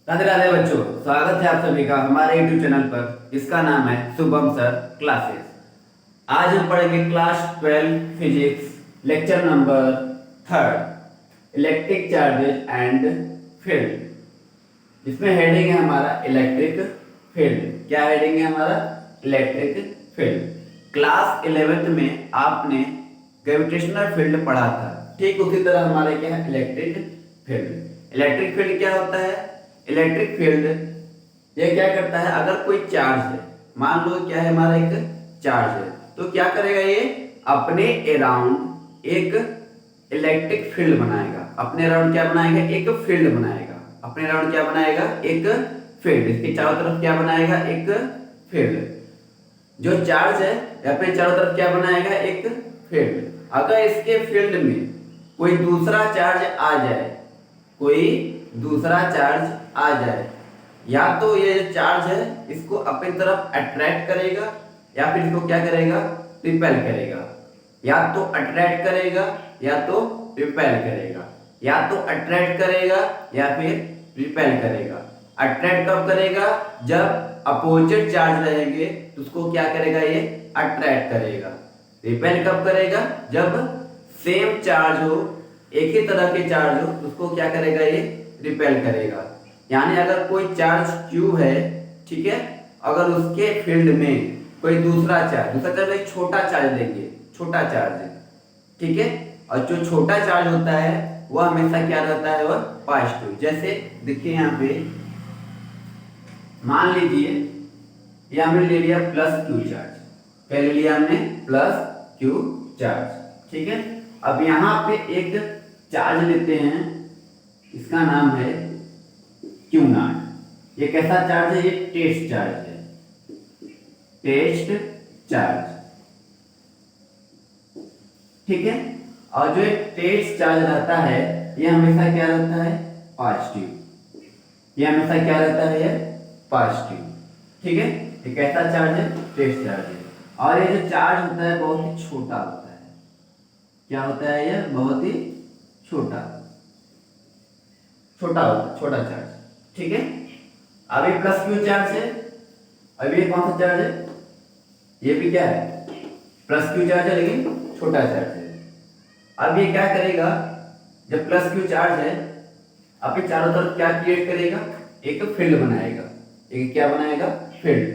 राधे राधे बच्चों, स्वागत है आप सभी का हमारे यूट्यूब चैनल पर जिसका नाम है शुभम सर क्लासेस। आज हम पढ़ेंगे class 12 physics lecture number 3 electric charges and field. इसमें हेडिंग है हमारा इलेक्ट्रिक फील्ड। क्या हेडिंग है हमारा? Electric field. क्लास 11th में आपने ग्रेविटेशनल फील्ड पढ़ा था, ठीक उसी तरह हमारे क्या है इलेक्ट्रिक फील्ड। इलेक्ट्रिक फील्ड क्या होता है? इलेक्ट्रिक फील्ड ये क्या करता है, अगर कोई चार्ज है, मान लो क्या है हमारा एक चार्ज है, तो क्या करेगा ये अपने अराउंड एक इलेक्ट्रिक फील्ड बनाएगा। अपने अराउंड क्या बनाएगा? एक फील्ड बनाएगा। अपने अराउंड क्या बनाएगा? एक फील्ड। इसके चारों तरफ क्या बनाएगा? एक फील्ड। जो चार्ज है अपने चारों तरफ क्या बनाएगा? एक फील्ड। अगर इसके फील्ड में कोई दूसरा चार्ज आ जाए, कोई दूसरा चार्ज आ जाए, या तो ये जो चार्ज है इसको अपनी तरफ अट्रैक्ट करेगा या फिर इसको क्या करेगा? रिपेल करेगा। या तो अट्रैक्ट करेगा या तो रिपेल करेगा। या तो अट्रैक्ट करेगा या फिर रिपेल करेगा। अट्रैक्ट कब करेगा? जब अपोजिट चार्ज रहेंगे तो उसको क्या करेगा? ये अट्रैक्ट करेगा। रिपेल कब करेगा? जब सेम चार्ज हो, एक ही तरह के चार्ज हो, तो उसको क्या करेगा? ये रिपेल करेगा। यानी अगर कोई चार्ज Q है, ठीक है, अगर उसके फील्ड में कोई दूसरा चार्ज एक छोटा चार्ज लेंगे, छोटा चार्ज, ठीक है, और जो छोटा चार्ज होता है वह हमेशा क्या रहता है? वह पॉजिटिव। जैसे देखिए यहाँ पे मान लीजिए ये हमने ले लिया +Q चार्ज, पहले लिया हमने +Q चार्ज, ठीक है। अब यहाँ पे एक चार्ज लेते हैं, इसका नाम है Q0। ये कैसा चार्ज है? ये टेस्ट चार्ज है, टेस्ट चार्ज, ठीक है। और जो टेस्ट चार्ज रहता है ये हमेशा क्या रहता है? पॉजिटिव। ये हमेशा क्या रहता है? ये पॉजिटिव, ठीक है। ये कैसा चार्ज है? टेस्ट चार्ज है। और ये जो चार्ज होता है बहुत ही छोटा होता है। क्या होता है? ये बहुत ही छोटा छोटा होता है, छोटा चार्ज, ठीक है। अब ये +Q चार्ज है। अब ये कौन सा चार्ज है? ये भी क्या है? +Q चार्ज है लेकिन छोटा चार्ज है। अब ये क्या करेगा? जब +Q चार्ज है अपने चारों तरफ क्या क्रिएट करेगा? एक फील्ड बनाएगा। एक क्या बनाएगा? फील्ड।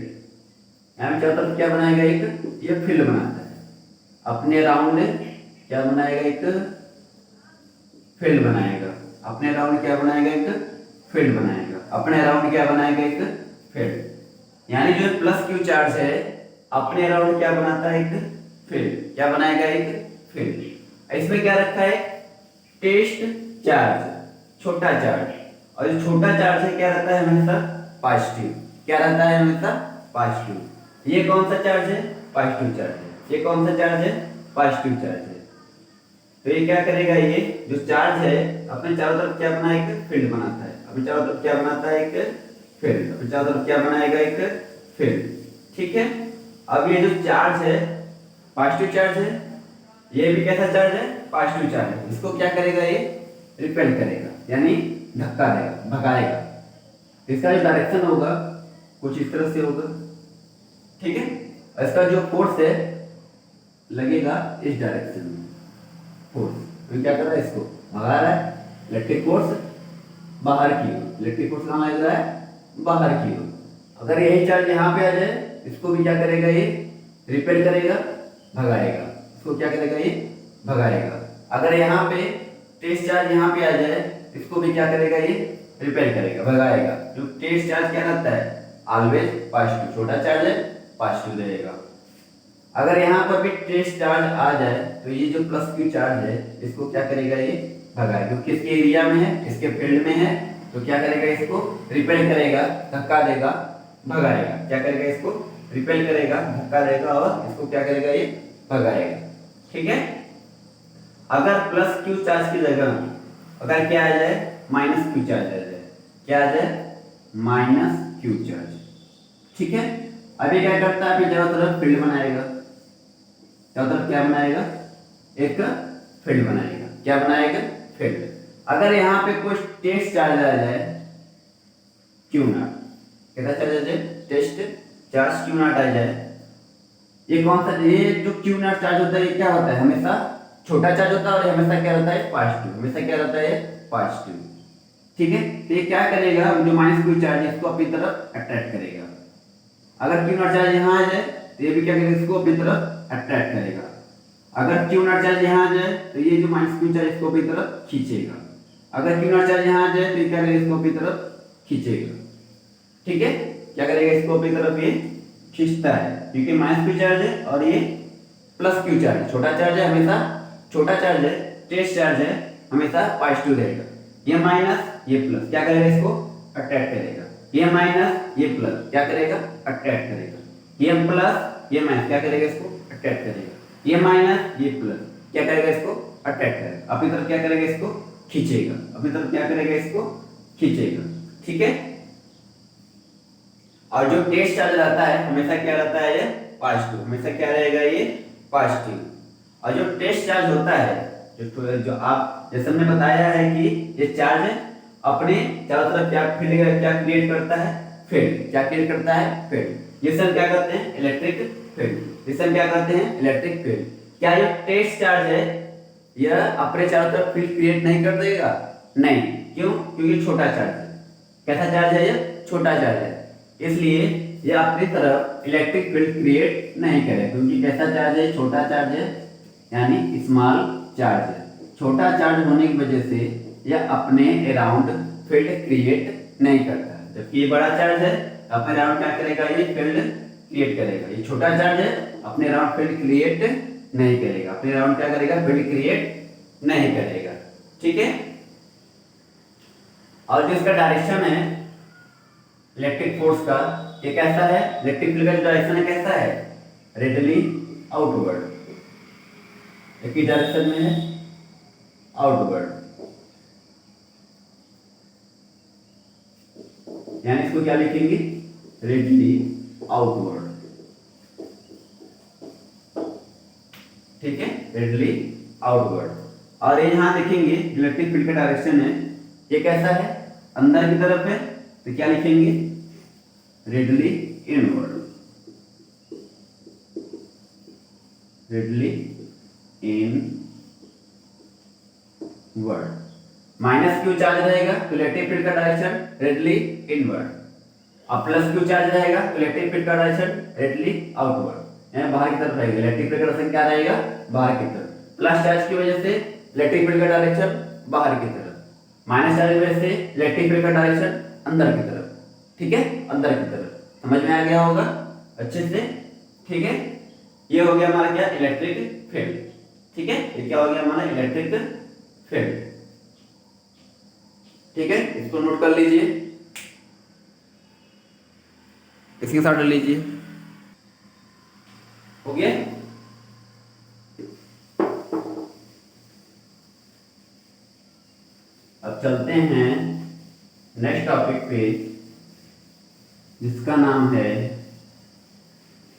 यहाँ चारों तरफ क्या बनाएगा? एक ये फील्ड बनाता है। अपने राउंड क्या बनाएगा? एक फील्ड बनाएगा। अपने राउंड क्या बनाएगा? एक फील्ड बनाएगा। अपने राउंड क्या बनाएगा? एक फील्ड। यानी जो +Q चार्ज है अपने अराउंड क्या बनाता है? एक फील्ड। क्या बनाएगा? एक फील्ड। इसमें क्या रखा है? टेस्ट चार्ज, छोटा चार्ज। और जो छोटा चार्ज है क्या रहता है? हमेशा पॉजिटिव। क्या रहता है? हमेशा पॉजिटिव। ये कौन सा चार्ज है? पॉजिटिव चार्ज है। ये कौन सा चार्ज है? पॉजिटिव चार्ज है। तो ये क्या करेगा? ये जो चार्ज है अपने चारों तरफ क्या बनाएगा? एक फील्ड बनाता है। अपने चारों तरफ क्या बनाता है? एक फील्ड। अपने चारों तरफ क्या बनाएगा? एक फील्ड, ठीक है। अब ये जो चार्ज है पॉजिटिव चार्ज है, ये भी कैसा चार्ज है? पॉजिटिव चार्ज है। इसको क्या करेगा? ये रिपेल करेगा, यानी धक्का देगा, भगाएगा। इसका जो डायरेक्शन होगा कुछ इस तरह से होगा, ठीक है। और इसका जो फोर्स है लगेगा इस डायरेक्शन में, फोर्स। तो क्या कर रहा है? इसको भगा रहा है। इलेक्ट्रिक फोर्स बाहर की ओर, इलेक्ट्रिक फोर्स कहाँ लग रहा है? बाहर की ओर। अगर यही चार्ज यहाँ पे आ जाए इसको भी क्या करेगा? ये रिपेल करेगा, भगाएगा। इसको क्या करेगा? ये भगाएगा। अगर यहाँ पे टेस्ट चार्ज यहाँ पे आ जाए इसको भी क्या करेगा? ये रिपेल करेगा, भगाएगा। जो टेस्ट चार्ज क्या रहता है? Always positive. छोटा चार्ज है, पॉजिटिव रहेगा। अगर यहाँ पर भी टेस्ट चार्ज आ जाए तो ये जो +Q चार्ज है इसको क्या करेगा? ये भगाएगा। क्योंकि इसके एरिया में है, इसके फील्ड में है, तो क्या करेगा? इसको रिपेल करेगा, धक्का देगा, भगाएगा। क्या करेगा? इसको रिपेल करेगा, धक्का देगा और इसको क्या करेगा? ये भगाएगा, ठीक है। अगर +Q चार्ज की जगह अगर क्या आ जाए? -Q चार्ज आ जाए। क्या आ जाए? -Q चार्ज, ठीक है। अभी क्या करता है? अभी चारों तरफ फील्ड बनाएगा। चारों तरफ क्या बनाएगा? एक फील्ड बनाएगा। क्या बनाएगा? फील्ड। अगर यहाँ पे कुछ टेस्ट चार्ज आ जाए, क्यू नॉट। कैसा चार्ज है? टेस्ट चार्ज क्यू नॉट आ जाए। ये कौन सा, ये जो क्यू नॉट चार्ज होता है ये क्या होता है? हमेशा छोटा चार्ज होता है और हमेशा क्या रहता है? पॉजिटिव। हमेशा क्या रहता है? पॉजिटिव। ठीक है, तो ये क्या करेगा? जो माइनस क्यू चार्ज है इसको अपनी तरफ अट्रैक्ट करेगा। अगर क्यू नॉट चार्ज यहाँ आ जाए तो ये भी क्या करेगा? इसको अपनी तरफ अट्रैक्ट करेगा। अगर क्यू नॉट चार्ज यहाँ आ जाए तो ये जो माइनस क्यू चार्ज इसको अपनी तरफ खींचेगा। अगर क्यू नॉट चार्ज यहाँ आ जाए तो ये क्या करेगा? इसको अपनी तरफ खींचेगा। ठीक है, क्या करेगा? इसको अपनी तरफ ये खींचता है, क्योंकि माइनस क्यू चार्ज है और ये प्लस क्यू चार्ज है। छोटा चार्ज है, हमेशा छोटा चार्ज है, टेस्ट चार्ज है, हमेशा पॉजिटिव रहेगा। ये माइनस ये प्लस क्या करेगा? इसको अट्रैक्ट करेगा। ये माइनस ये प्लस क्या करेगा? अट्रैक्ट करेगा। ये प्लस ये माइनस क्या करेगा? इसको अट्रैक्ट करेगा। ये माइनस ये प्लस क्या करेगा? इसको अट्रैक्ट करेगा। अपनी तरफ क्या करेगा? इसको खींचेगा। अपनी तरफ क्या करेगा? इसको खींचेगा। ठीक है, और जो टेस्ट चार्ज रहता है हमेशा क्या रहता है? ये पॉजिटिव। हमेशा क्या रहेगा? ये पॉजिटिव। और जो टेस्ट चार्ज होता है, जो आप जैसे हमने बताया है कि ये चार्ज अपने चारों तरफ क्या फील्ड क्या क्रिएट करता है? फील्ड। क्या क्रिएट करता है? फील्ड। ये सब क्या करते हैं? Electric field. ये सब क्या करते हैं? Electric field. क्या ये टेस्ट चार्ज है यह अपने चारों तरफ फील्ड क्रिएट नहीं कर देगा? नहीं। क्यों? क्योंकि छोटा चार्ज है। कैसा चार्ज है? ये छोटा चार्ज है, इसलिए ये अपनी तरफ इलेक्ट्रिक फील्ड क्रिएट नहीं करेगा। क्योंकि कैसा चार्ज है? छोटा चार्ज है, यानी स्मॉल चार्ज है। छोटा चार्ज होने की वजह से यह अपने अराउंड फील्ड क्रिएट नहीं करता। जबकि ये बड़ा चार्ज है, अपने अराउंड क्या करेगा? ये फील्ड क्रिएट करेगा। ये छोटा चार्ज है, अपने अराउंड फील्ड क्रिएट नहीं करेगा। अपने अराउंड क्या करेगा? फील्ड क्रिएट नहीं करेगा। ठीक है, और जो इसका डायरेक्शन है इलेक्ट्रिक फोर्स का, ये कैसा है? इलेक्ट्रिक फील्ड का जो डायरेक्शन है कैसा है? Radially outward. एक ही डायरेक्शन में है, आउटवर्ड। यानी इसको क्या लिखेंगे? Radially outward. ठीक है, रेडियली आउटवर्ड। और ये यहां देखेंगे इलेक्ट्रिक फील्ड का डायरेक्शन है, ये कैसा है? अंदर की तरफ है, तो क्या लिखेंगे? Radially inward. Radially inward. Minus Q charge रहेगा तो इलेक्ट्रिक फील्ड का डायरेक्शन रेडियली इनवर्ड, और प्लस क्यू चार्ज रहेगा तो इलेक्ट्रिक फील्ड का डायरेक्शन रेडियली आउटवर्ड, यानी बाहर की तरफ रहेगा। इलेक्ट्रिक फील्ड का डायरेक्शन क्या रहेगा? बाहर की तरफ। प्लस चार्ज की वजह से इलेक्ट्रिक फील्ड का डायरेक्शन बाहर की तरफ, माइनस चार्ज की वजह से इलेक्ट्रिक फील्ड का डायरेक्शन अंदर की तरफ। ठीक है, अंदर की तरफ। समझ में आ गया होगा अच्छे से? ठीक है, ये हो गया हमारा क्या? Electric field. ठीक है, ये क्या हो गया हमारा? Electric field. ठीक है, इसको नोट कर लीजिए, इसके साथ लीजिए। हो गया? अब चलते हैं नेक्स्ट टॉपिक पे, जिसका नाम है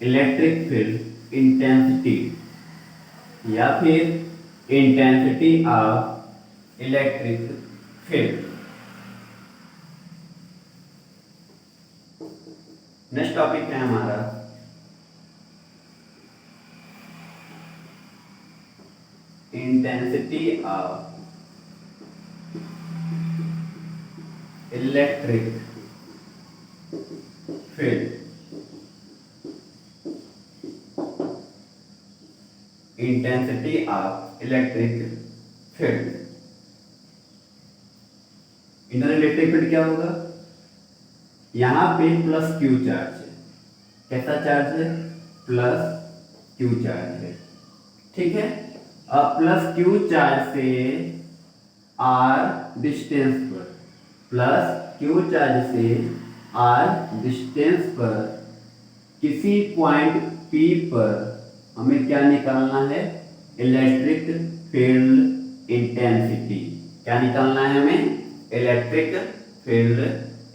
इलेक्ट्रिक फील्ड इंटेंसिटी, या फिर intensity of electric field. Next topic है हमारा intensity of electric field. Intensity of electric field. इधर इलेक्ट्रिक फील्ड क्या होगा? यहां पे प्लस क्यू चार्ज है। कैसा चार्ज है? प्लस क्यू चार्ज है। ठीक है, अब प्लस क्यू चार्ज से आर डिस्टेंस पर, प्लस क्यू चार्ज से आर डिस्टेंस पर किसी पॉइंट पी पर हमें क्या निकालना है? Electric field intensity. क्या निकालना है हमें? इलेक्ट्रिक फील्ड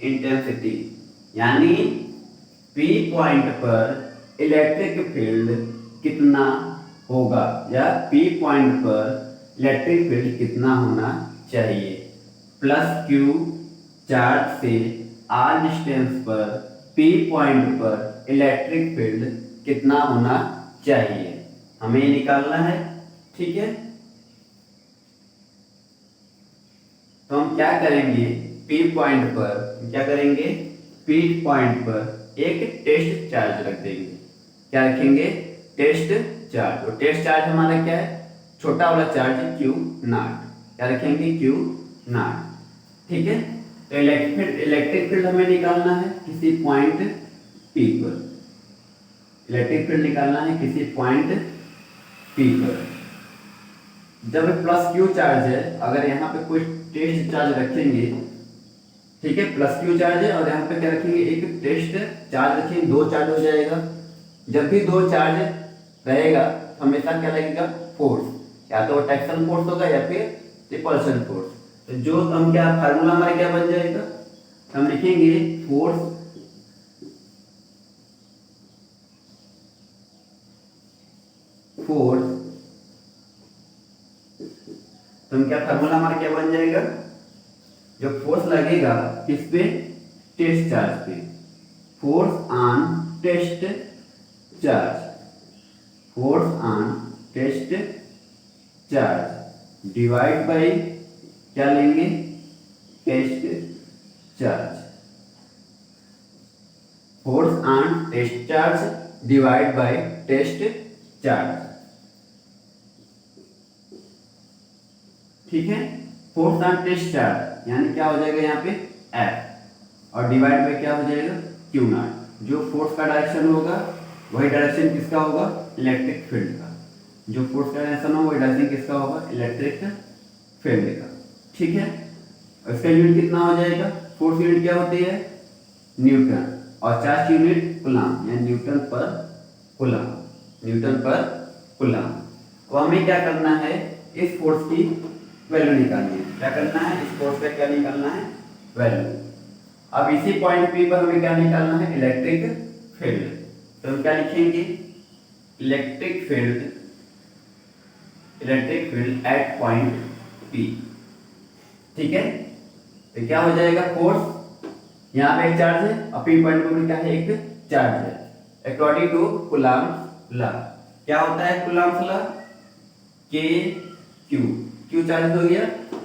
इंटेंसिटी, यानी पी पॉइंट पर इलेक्ट्रिक फील्ड कितना होगा, या पी पॉइंट पर इलेक्ट्रिक फील्ड कितना होना चाहिए। प्लस क्यू चार्ज से आर डिस्टेंस पर पी पॉइंट पर इलेक्ट्रिक फील्ड कितना होना चाहिए, हमें ये निकालना है। ठीक है, तो हम क्या करेंगे, पी पॉइंट पर क्या करेंगे, पी पॉइंट पर एक टेस्ट चार्ज रख देंगे। क्या रखेंगे, टेस्ट चार्ज। और टेस्ट चार्ज हमारा क्या है, छोटा वाला चार्ज क्यू नॉट। क्या रखेंगे, क्यू नॉट। ठीक है, तो इलेक्ट्रिक फील्ड हमें निकालना है किसी पॉइंट पी पर। इलेक्ट्रिक फील्ड निकालना है किसी पॉइंट पी पर। जब प्लस क्यू चार्ज है, अगर यहाँ पे कोई टेस्ट चार्ज रखेंगे, ठीक है, प्लस क्यू चार्ज है और यहाँ पे क्या रखेंगे, एक टेस्ट चार्ज रखेंगे, दो चार्ज हो जाएगा। जब भी दो चार्ज रहेगा तो हमेशा क्या लगेगा, फोर्स, या तो अट्रैक्शन फोर्स होगा या फिर रिपल्शन फोर्स। तो जो हम क्या फार्मूला हमारा क्या बन जाएगा, हम लिखेंगे फोर्स फोर्स तो हम क्या फार्मूला हमारा क्या बन जाएगा, जो फोर्स लगेगा किस पे, टेस्ट चार्ज पे, force on test charge, force on test charge divide by क्या लेंगे, test charge. Force on test charge divide by test charge. ठीक है, फोर्स ऑन टेस्ट चार्ज यानी क्या हो जाएगा यहाँ पे F, और डिवाइड बाय क्या हो जाएगा, क्यू नॉट। जो फोर्स का डायरेक्शन होगा वही डायरेक्शन किसका होगा, इलेक्ट्रिक फील्ड का। जो फोर्स का डायरेक्शन होगा वही डायरेक्शन किसका होगा, इलेक्ट्रिक फील्ड का। ठीक है, इसका यूनिट कितना हो जाएगा, फोर्स यूनिट क्या होती है, न्यूटन, और चार्ज यूनिट कूलम, यानी न्यूटन पर कूलम, न्यूटन पर कूलम। तो हमें क्या करना है, इस फोर्स की वैल्यू निकालनी है। क्या करना है, इस फोर्स का क्या निकालना है, वैल्यू। अब इसी पॉइंट पी पर हमें क्या निकालना है, इलेक्ट्रिक फील्ड। तो हम क्या लिखेंगे, electric field at point P. ठीक है, तो क्या हो जाएगा, फोर्स यहाँ पे एक चार्ज है और पी पॉइंट पर क्या है, एक चार्ज है। अकॉर्डिंग टू कूलम्ब लॉ, क्या होता है कूलम्ब लॉ, के क्यू चार्ज हो गया,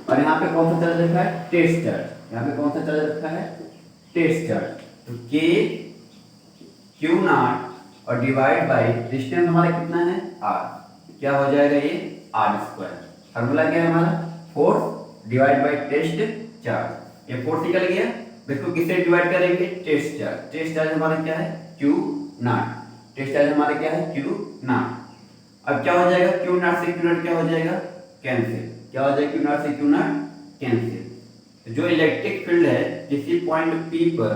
और यहाँ पे कौन सा चार्ज रखा है, टेस्ट चार्ज। यहाँ पे कौन सा चार्ज रखा है, टेस्ट चार्ज। तो के क्यू नॉट और डिवाइड बाय डिस्टेंस हमारा कितना है, आर। क्या हो जाएगा ये, आर स्क्वायर। फार्मूला क्या है हमारा, force divide by test charge. ये फोर्स निकल गया, देखो किससे डिवाइड करेंगे, टेस्ट चार्ज। टेस्ट चार्ज हमारा क्या है, क्यू नॉट। टेस्ट चार्ज हमारा क्या है, क्यू नॉट। अब क्या हो जाएगा, क्यू नॉट से क्यू नॉट क्या हो जाएगा, कैंसिल। क्या हो जाएगा, क्यू नॉट से क्यू नॉट कैंसिल। तो जो इलेक्ट्रिक फील्ड है किसी पॉइंट पी पर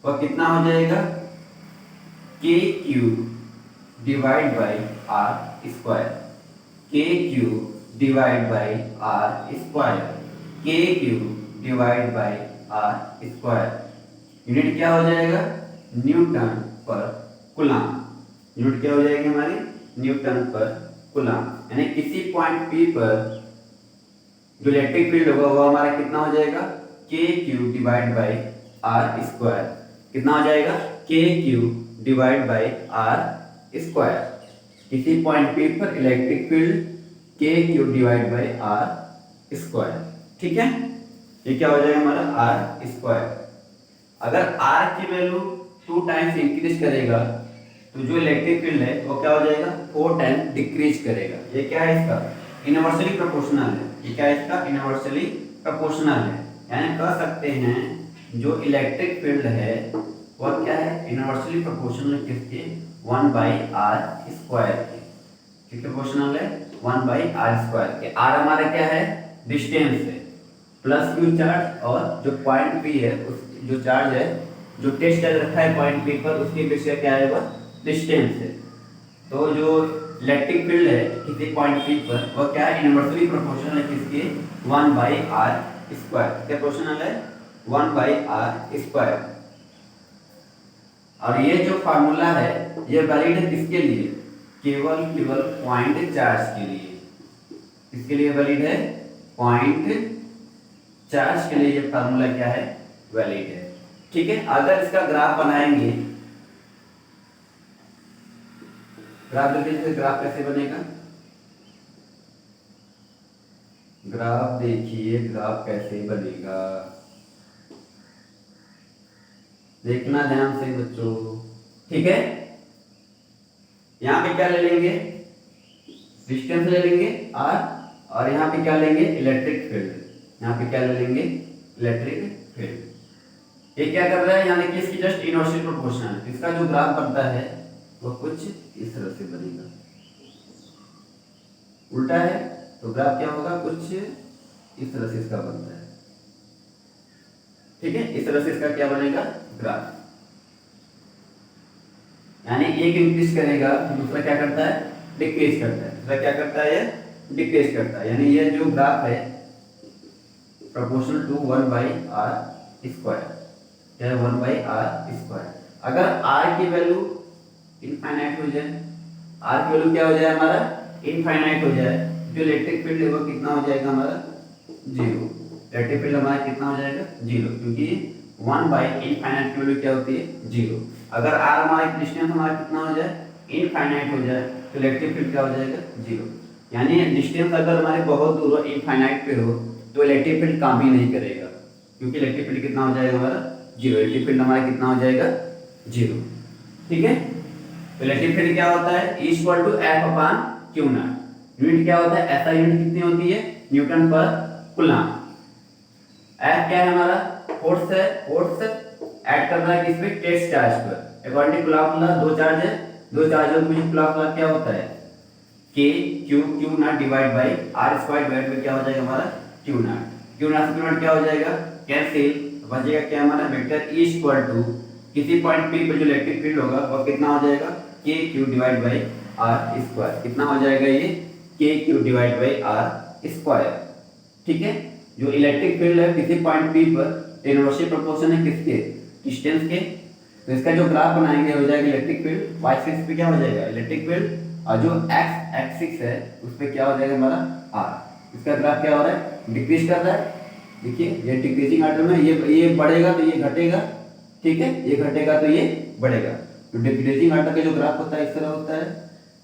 वह कितना हो जाएगा, के Q divide by are square, K Q divide by are square, K Q divide by are square. Unit क्या हो जाएगा, न्यूटन पर कूलम। यूनिट क्या हो जाएगी हमारी, न्यूटन पर कूलम। यानी किसी पॉइंट पी पर जो इलेक्ट्रिक फील्ड होगा वो हमारा कितना हो जाएगा, के Q divide by are square. कितना हो जाएगा, के Q divide by are square. किसी पॉइंट पी पर electric field k Q divide by are square. ठीक है, ये क्या हो जाएगा हमारा आर स्क्वायर। अगर आर की वैल्यू 2 टाइम्स इंक्रीज करेगा तो जो इलेक्ट्रिक फील्ड है वो क्या हो जाएगा, 4 टाइम्स डिक्रीज करेगा। ये क्या है इसका, इनवर्सली प्रोपोर्शनल है। ये क्या है इसका, इनवर्सली प्रोपोर्शनल है। यानी कह सकते हैं जो इलेक्ट्रिक फील्ड है वह क्या है, इनवर्सली प्रोपोर्शनल किसके, 1/r स्क्वायर के। किसके प्रोपोर्शनल है, 1/r स्क्वायर के। r हमारा क्या है, डिस्टेंस है, प्लस क्यू चार्ज, और जो पॉइंट पी है उस जो चार्ज है, जो टेस्ट चार्ज रखा है पॉइंट पी पर, उसकी अपेक्षा क्या है, वह डिस्टेंस है। तो जो इलेक्ट्रिक फील्ड है किसी पॉइंट पी पर वह क्या है, इनवर्सली प्रोपोर्शनल है किसके, 1/r स्क्वायर। क्या प्रोपोर्शनल है, 1/r स्क्वायर। और ये जो फार्मूला है ये वैलिड है किसके लिए, केवल पॉइंट चार्ज के लिए। किसके लिए वैलिड है, पॉइंट चार्ज के लिए ये फार्मूला क्या है, वैलिड है। ठीक है। अगर इसका ग्राफ बनाएंगे, ग्राफ देखिए, ग्राफ कैसे बनेगा, ग्राफ देखिए, ग्राफ कैसे बनेगा, देखना ध्यान से बच्चों, ठीक है। यहाँ पे क्या ले लेंगे, डिस्टेंस ले लेंगे r, और यहाँ पे क्या लेंगे, इलेक्ट्रिक फील्ड, यहाँ पे क्या ले लेंगे, इलेक्ट्रिक फील्ड। ये क्या कर रहा है, यहाँ देखिए इसकी जस्ट इनवर्सली प्रोपोर्शनल, इसका जो ग्राफ बनता है वो कुछ इस तरह से बनेगा, उल्टा है तो ग्राफ क्या होगा, कुछ इस तरह से इसका बनता है, ठीक है। इस तरह से इसका क्या बनेगा, ग्राफ। यानी एक इंक्रीज करेगा तो दूसरा क्या करता है, डिक्रीज करता है, दूसरा क्या करता है, डिक्रीज करता है। यानी ये जो ग्राफ है प्रोपोर्शनल टू 1/r स्क्वायर, क्या है, 1/r स्क्वायर। अगर r की वैल्यू इनफाइनाइट हो जाए, r की वैल्यू क्या हो जाए हमारा, इनफाइनाइट हो जाए, जो इलेक्ट्रिक फील्ड है वो कितना हो जाएगा हमारा, 0। इलेक्ट्रिक फील्ड हमारा कितना हो जाएगा, 0, क्योंकि 1/इनफाइनाइट की वैल्यू क्या होती है, 0। अगर r हमारा डिस्टेंस हमारा कितना हो जाए, इनफाइनाइट हो जाए, तो इलेक्ट्रिक फील्ड क्या हो जाएगा, 0। यानी डिस्टेंस अगर हमारे बहुत दूर हो, इनफाइनाइट पे हो, तो इलेक्ट्रिक फील्ड काम ही नहीं करेगा, क्योंकि इलेक्ट्रिक फील्ड कितना हो जाएगा हमारा, 0। इलेक्ट्रिक फील्ड हमारा कितना हो जाएगा, 0, ठीक है। तो इलेक्ट्रिक फील्ड क्या होता है, E equal to F/Q0। Unit क्या होता है, ऐसा यूनिट कितनी होती है, न्यूटन पर कूलम। F क्या है हमारा, फोर्स है, फोर्स ऐड कर रहा है किस पे, टेस्ट चार्ज पर। अकॉर्डिंग टू कूलम लॉ दो चार्ज है, दो चार्जों के बीच कूलम लॉ क्या होता है, K Q0 divide by R square divide by क्या हो जाएगा हमारा, Q0। Q0 से Q0 क्या हो जाएगा, कैंसिल, बचेगा क्या हमारा, वेक्टर E इक्वल टू किसी पॉइंट P पर जो इलेक्ट्रिक फील्ड होगा वो कितना हो जाएगा, K Q divide by R square. कितना हो जाएगा ये, K Q divide by R square, ठीक है। जो इलेक्ट्रिक फील्ड है किसी पॉइंट P पर इनवर्सली प्रोपोर्शनल है किसके, डिस्टेंस के। तो इसका जो ग्राफ बनाएंगे हो जाएगा इलेक्ट्रिक फील्ड, y एक्सिस पे क्या हो जाएगा, इलेक्ट्रिक फील्ड, और जो x एक्सिस है उस पे क्या हो जाएगा हमारा r। इसका ग्राफ क्या हो रहा है, डिक्रीज कर रहा है, देखिए ये डिक्रीजिंग आर्डर में, ये बढ़ेगा तो ये घटेगा, ठीक है, ये घटेगा तो ये बढ़ेगा। तो डिक्रीजिंग आर्डर का जो ग्राफ होता है इस तरह होता है,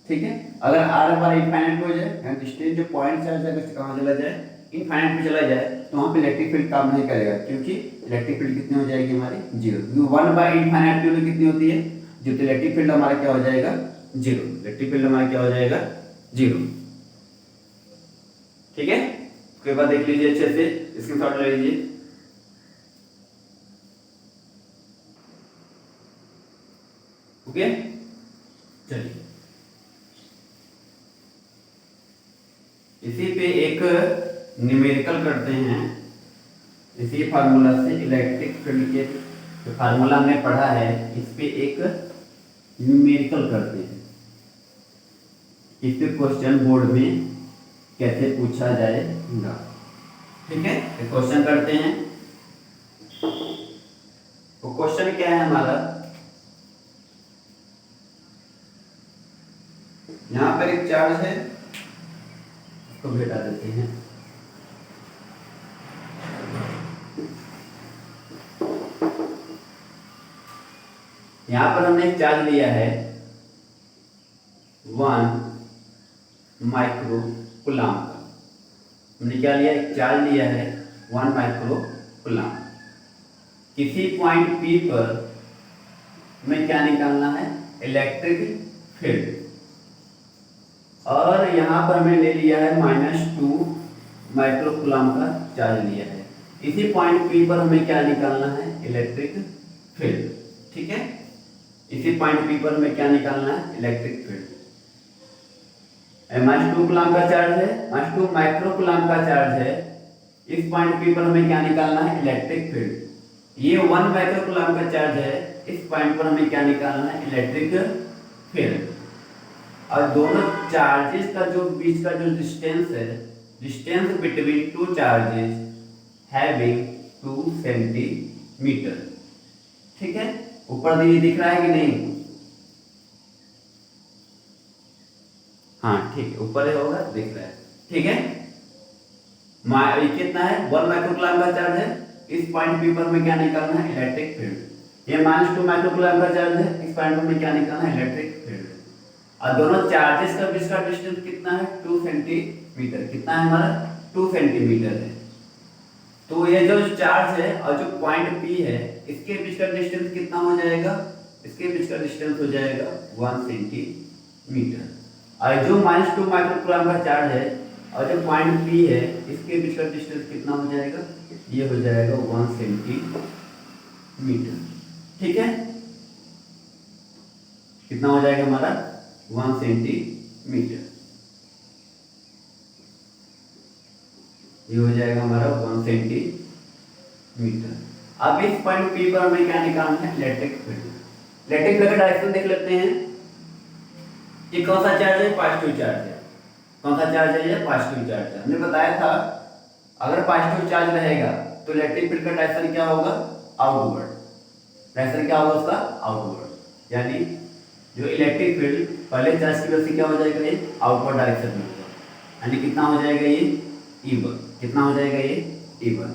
ठीक है। अगर r हमारा इनफाइनाइट हो जाए, यानी डिस्टेंस जो पॉइंट से जाएगा कहां चला जाए, इनफाइनाइट पे चला जाए, तो वहां पे इलेक्ट्रिक फील्ड काम नहीं करेगा, क्योंकि इलेक्ट्रिक फील्ड कितनी हो जाएगी हमारी, 0। क्योंकि 1/इनफाइनाइट की वैल्यू कितनी होती है, जो इलेक्ट्रिक फील्ड हमारा क्या हो जाएगा, 0। इलेक्ट्रिक फील्ड हमारा क्या हो जाएगा, 0, ठीक है। उसके बाद देख लीजिए अच्छे से, स्क्रीनशॉट ले लीजिए। ओके, चलिए इसी पे एक न्यूमेरिकल करते हैं, इसी फार्मूला से इलेक्ट्रिक फील्ड के जो फार्मूला हमने पढ़ा है इस पे एक न्यूमेरिकल करते हैं। इस पे क्वेश्चन बोर्ड में कैसे पूछा जाएगा, ठीक है। तो क्वेश्चन करते हैं, तो क्वेश्चन क्या है हमारा, यहां पर एक चार्ज है, उसको घटा देते हैं, यहां पर हमने एक चार्ज लिया है 1 माइक्रो कूलम का। हमने क्या लिया, एक चार्ज लिया है 1 माइक्रो कूलम। किसी पॉइंट P पर हमें क्या निकालना है, इलेक्ट्रिक फील्ड, और यहाँ पर हमने ले लिया है -2 माइक्रो कूलम का चार्ज लिया है। इसी पॉइंट P पर हमें क्या निकालना है, इलेक्ट्रिक फील्ड, ठीक है। इसी पॉइंट P पर हमें क्या निकालना है, इलेक्ट्रिक फील्ड। -2 कूलम का चार्ज है, -2 माइक्रो कूलम का चार्ज है, इस पॉइंट P पर हमें क्या निकालना है, इलेक्ट्रिक फील्ड। ये 1 माइक्रो कूलम का चार्ज है, इस पॉइंट पर हमें क्या निकालना है, इलेक्ट्रिक फील्ड। और दोनों चार्जेस का जो बीच का जो डिस्टेंस है, distance between two charges having 2 centimetre, ठीक है। ऊपर दिख रहा है कि नहीं, हाँ ठीक है, ऊपर होगा, दिख रहा है, ठीक है। ये कितना है, 1 माइक्रो कूलम का चार्ज है, इस पॉइंट पी पर हमें क्या निकालना है, इलेक्ट्रिक फील्ड। ये -2 माइक्रोकूलम का चार्ज है, इस पॉइंट पर हमें क्या निकालना है, इलेक्ट्रिक फील्ड। और दोनों चार्जेस का बीच का डिस्टेंस कितना है, 2 सेंटीमीटर। कितना है हमारा, 2 सेंटीमीटर है। तो ये जो चार्ज है और जो पॉइंट पी है, इसके बीच का डिस्टेंस कितना हो जाएगा, इसके बीच का डिस्टेंस हो जाएगा 1 सेंटीमीटर। और जो -2 माइक्रोकूलम का चार्ज है और जो पॉइंट पी है, इसके बीच का डिस्टेंस कितना हो जाएगा, ये हो जाएगा 1 सेंटीमीटर। ठीक है, कितना हो जाएगा हमारा, 1 सेंटीमीटर। ये हो जाएगा हमारा 1 सेंटीमीटर। अब इस पॉइंट पी पर हमें क्या निकालना है, इलेक्ट्रिक फील्ड। इलेक्ट्रिक फील्ड का डायरेक्शन देख लेते हैं। ये कौन सा चार्ज है, पॉजिटिव चार्ज है। कौन सा चार्ज है, ये पॉजिटिव चार्ज है। हमने बताया था अगर पॉजिटिव चार्ज रहेगा तो इलेक्ट्रिक फील्ड का डायरेक्शन क्या होगा, आउटवर्ड। डायरेक्शन क्या होगा उसका, आउटवर्ड। यानी जो इलेक्ट्रिक फील्ड पहले चार्ज की वजह से क्या हो जाएगा, ये आउटवर्ड डायरेक्शन में होगा। यानी कितना हो जाएगा, ये E1। कितना हो जाएगा, ये E1।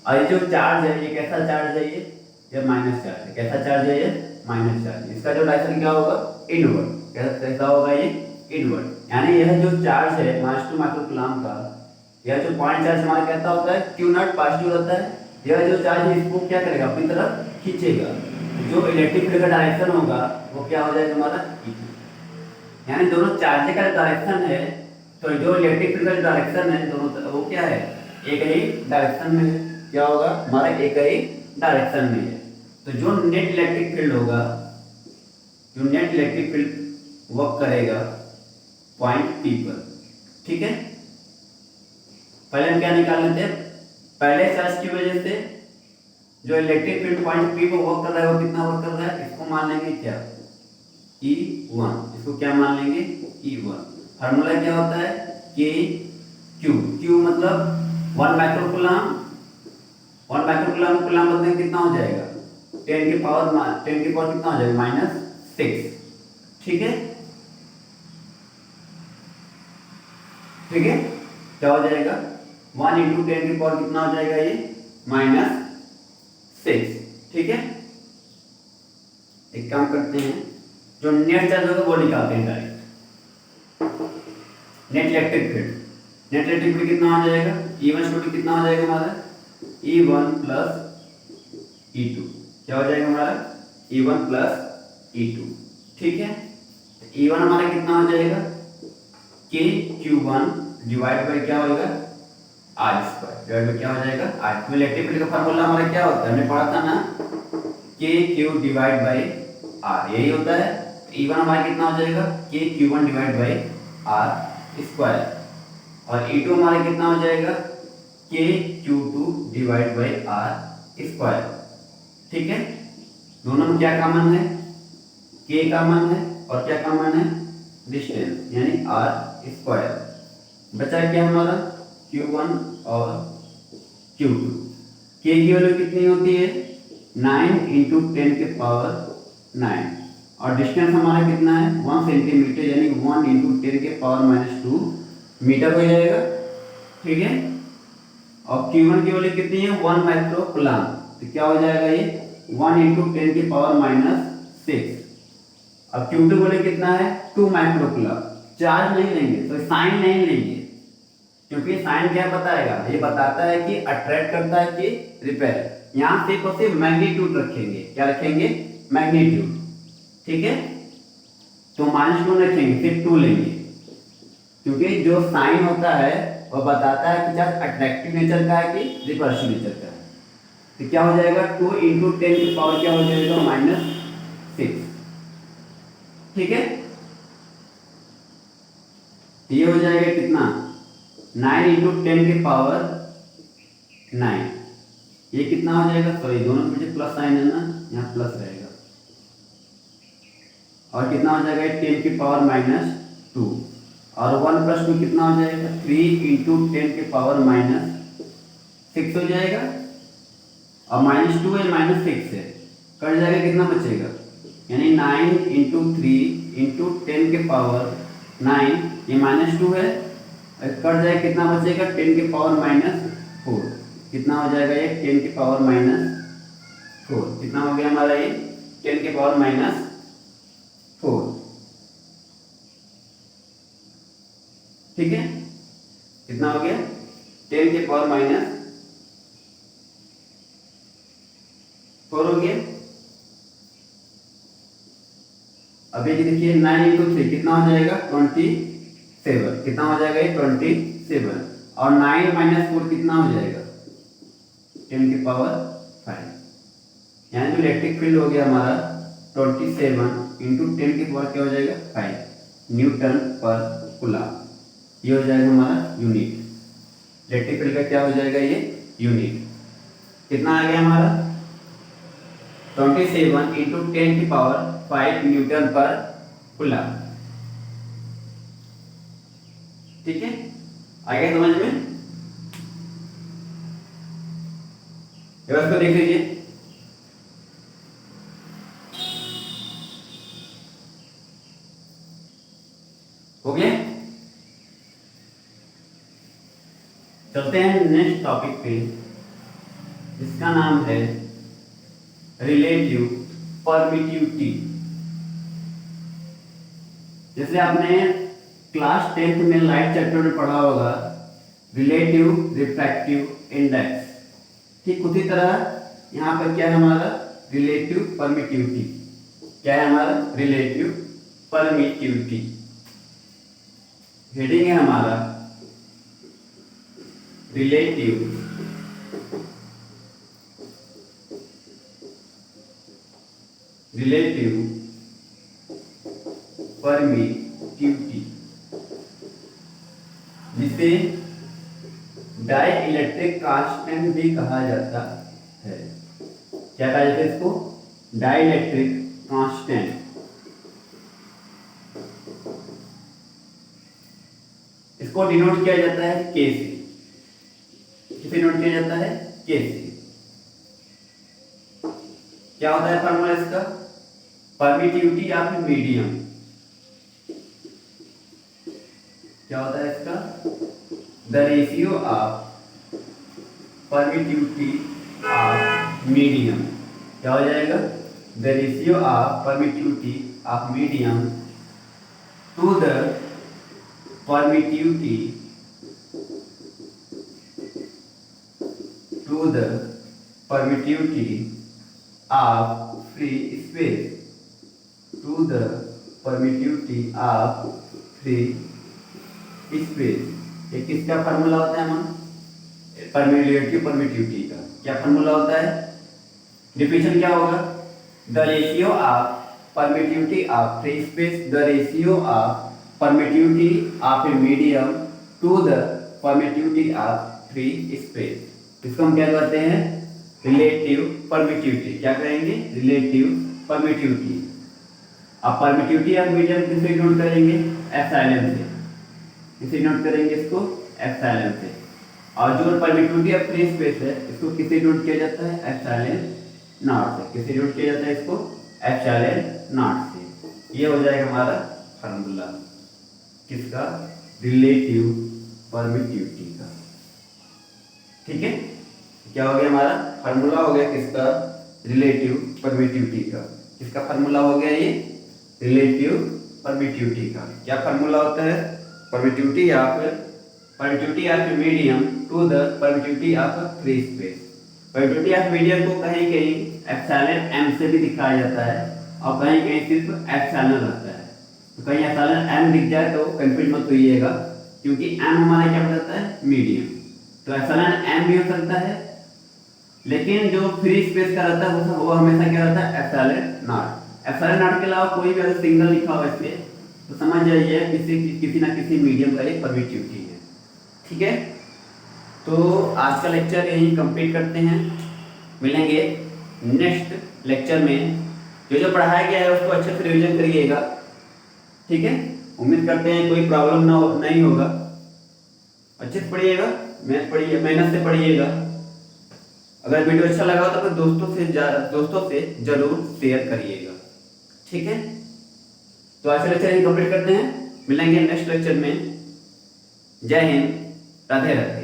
और ये जो चार्ज है, ये कैसा चार्ज है, ये माइनस चार्ज है। कैसा चार्ज है, ये माइनस चार्ज। इसका जो डायरेक्शन क्या होगा, इनवर्ड। कैसा होगा, ये इनवर्ड। यानी यह जो चार्ज है -2 माइक्रोकूलम का, यह जो पॉइंट चार्ज हमारा कैसा होता है, Q0 पॉजिटिव रहता है। यह जो चार्ज है इसको क्या करेगा, अपनी तरफ खींचेगा। जो इलेक्ट्रिक फील्ड का डायरेक्शन होगा वो क्या हो जाएगा हमारा, E2। यानी दोनों चार्ज का डायरेक्शन है, तो जो इलेक्ट्रिक फील्ड का डायरेक्शन है दोनों, वो क्या है, एक ही डायरेक्शन में है। क्या होगा हमारा, एक ही डायरेक्शन में है। तो जो नेट इलेक्ट्रिक फील्ड होगा, जो नेट इलेक्ट्रिक फील्ड वर्क करेगा पॉइंट पी पर। ठीक है, पहले हम क्या निकाल लेते हैं, पहले चार्ज की वजह से जो इलेक्ट्रिक फील्ड पॉइंट पी पर वर्क कर रहा है वो कितना वर्क कर रहा है, इसको मान लेंगे क्या, E1। इसको क्या मान लेंगे, E1। फार्मूला क्या होता है, के क्यू मतलब 1 माइक्रोकूलम। 1 माइक्रोकूलम को कूलम बदलने कितना हो जाएगा, 10 की पावर कितना हो जाएगा, -6। ठीक है, ठीक है, क्या हो जाएगा, 1 × 10 की पावर कितना हो जाएगा, ये -6। ठीक है, एक काम करते हैं, जो नेट चार्ज होगा वो निकालते हैं डायरेक्ट। नेट इलेक्ट्रिक फील्ड कितना हो जाएगा, E1 कितना हो जाएगा हमारा, E1 + E2। क्या हो जाएगा हमारा, E1 + E2। ठीक है, E1 हमारा कितना हो जाएगा, KQ1 डिवाइड बाय क्या होगा, R² डिवाइड बाय क्या हो जाएगा, R। तो इलेक्ट्रिक फील्ड का फार्मूला हमारा क्या होता है, हमने पढ़ा था ना, KQ डिवाइड बाय R, यही होता है। E1 हमारा कितना हो जाएगा, KQ1 डिवाइड बाय R²। और E2 हमारा कितना हो जाएगा, KQ2 डिवाइड बाय R²। ठीक है, दोनों में क्या कॉमन है, K कॉमन है और क्या कॉमन है, डिस्टेंस यानी R²। बचा क्या हमारा, Q1 और Q2। K की वैल्यू कितनी होती है, 9 × 10 के पावर 9। और डिस्टेंस हमारा कितना है, 1 सेंटीमीटर, यानी 1 × 10 के पावर -2 मीटर हो जाएगा। ठीक है, और Q1 की वैल्यू कितनी है, 1 माइक्रोकूलम। तो क्या हो जाएगा, ये 1 × 10 के पावर -6। अब Q2 वैल्यू कितना है, 2 माइक्रोकूलम। चार्ज नहीं लेंगे तो साइन नहीं लेंगे, क्योंकि साइन क्या बताएगा, ये बताता है कि अट्रैक्ट करता है कि रिपेल। यहाँ सिर्फ और सिर्फ मैग्नीट्यूड रखेंगे। क्या रखेंगे, मैग्नीट्यूड। ठीक है, तो -2 रखेंगे, सिर्फ 2 लेंगे, क्योंकि जो साइन होता है वो बताता है कि चार्ज अट्रैक्टिव नेचर का है कि रिपल्सिव नेचर का है। तो क्या हो जाएगा, 2 × 10 की पावर क्या हो जाएगा, -6। ठीक है, ये हो जाएगा कितना, 9 × 10 की पावर 9। ये कितना हो जाएगा, सॉरी दोनों में प्लस साइन है ना, यहाँ प्लस रहेगा। और कितना हो जाएगा, 10 की पावर -2। और 1 + 2 कितना हो जाएगा, 3 × 10 की पावर -6 हो जाएगा। और -2 है -6 है, कट जाएगा, कितना बचेगा, यानी 9 × 3 × 10 के पावर 9, ये -2 है, कट जाएगा, कितना बचेगा, 10 के पावर -4। कितना हो जाएगा ये 10 की पावर -4। कितना हो गया हमारा ये 10 की पावर -4। ठीक है, कितना हो गया 10 की पावर -4 हो गया। अभी देखिए 9 × 3 कितना हो जाएगा 27। कितना हो जाएगा ये 27 और 9 - 4 कितना हो जाएगा 10 की पावर 5। यानी जो इलेक्ट्रिक फील्ड हो गया हमारा 27 × 10 की पावर क्या हो जाएगा 5 न्यूटन पर कूलम। ये हो जाएगा हमारा यूनिट। इलेक्ट्रिक फील्ड का क्या हो जाएगा ये यूनिट। कितना आ गया हमारा 27 × 10 की पावर 5 न्यूटन पर कूलम। ठीक है, आ गया समझ में। इसको देख लीजिए, हो गया। चलते हैं नेक्स्ट टॉपिक पे, जिसका नाम है रिलेटिव परमिटिविटी। जैसे आपने क्लास 10th में लाइट चैप्टर में पढ़ा होगा रिलेटिव रिफ्रैक्टिव इंडेक्स, ठीक उसी तरह यहाँ पर क्या है हमारा रिलेटिव परमिटिविटी। क्या है हमारा रिलेटिव परमिटिविटी। हेडिंग है हमारा रिलेटिव परमिटिविटी, जिसे डाई इलेक्ट्रिक कांस्टेंट भी कहा जाता है। क्या कहा जाता है इसको डाई इलेक्ट्रिक कांस्टेंट। इसको डिनोट किया जाता है के से। किसे डिनोट किया जाता है के से। क्या होता है फॉर्मूला इसका परमिटिविटी ऑफ मीडियम। क्या होता है इसका the ratio of permittivity of medium. क्या हो जाएगा the ratio of permittivity of medium to the permittivity of free space. To the permittivity of free space. ये किसका फार्मूला होता है हम रिलेटिव परमिटिविटी का क्या फार्मूला होता है। डिफिनेशन क्या होगा the ratio of permittivity of free space, the ratio of permittivity of a medium to the permittivity of free space. इसको हम क्या कहते हैं रिलेटिव परमिटिविटी। क्या कहेंगे रिलेटिव परमिटिविटी। अब परमिटिविटी ऑफ मीडियम किसे नोट करेंगे एप्सिलॉन से। किसे नोट करेंगे इसको एप्सिलॉन से। और जो परमिटिविटी ऑफ फ्री स्पेस है इसको किसे नोट किया जाता है एप्सिलॉन नॉट से। किसे नोट किया जाता है इसको एप्सिलॉन नॉट से। ये हो जाएगा हमारा फार्मूला किसका रिलेटिव परमिटिविटी का। ठीक है, क्या हो गया हमारा फार्मूला हो गया किसका रिलेटिव परमिटिविटी का। किसका फार्मूला हो गया ये रिलेटिव परमिटिविटी का। क्या फार्मूला होता है permittivity of medium to the permittivity of free space. Permittivity of medium को कहीं कहीं एप्सिलॉन m से भी दिखाया जाता है और कहीं कहीं सिर्फ एप्सिलॉन रहता है। तो कहीं एप्सिलॉन m दिख जाए तो कंफ्यूज मत होइएगा, क्योंकि m हमारा क्या बताता है मीडियम। तो एप्सिलॉन m भी हो सकता है, लेकिन जो फ्री स्पेस का रहता है वो हमेशा क्या रहता है एप्सिलॉन नॉट। एप्सिलॉन नॉट के अलावा कोई भी अगर सिंगल लिखा हो इससे तो समझ जाइए किसी ना किसी मीडियम का ये परमिटिविटी है। ठीक है, तो आज का लेक्चर यहीं कंप्लीट करते हैं। मिलेंगे नेक्स्ट लेक्चर में। जो पढ़ाया गया है उसको अच्छे से रिवीजन करिएगा। ठीक है, उम्मीद करते हैं कोई प्रॉब्लम नहीं होगा। अच्छे से पढ़िएगा, मेहनत से पढ़िएगा। अगर वीडियो अच्छा लगा तो फिर दोस्तों से जरूर शेयर करिएगा। ठीक है, तो आज लेक्चर कंप्लीट करते हैं। मिलेंगे नेक्स्ट लेक्चर में। जय हिंद, राधे राधे।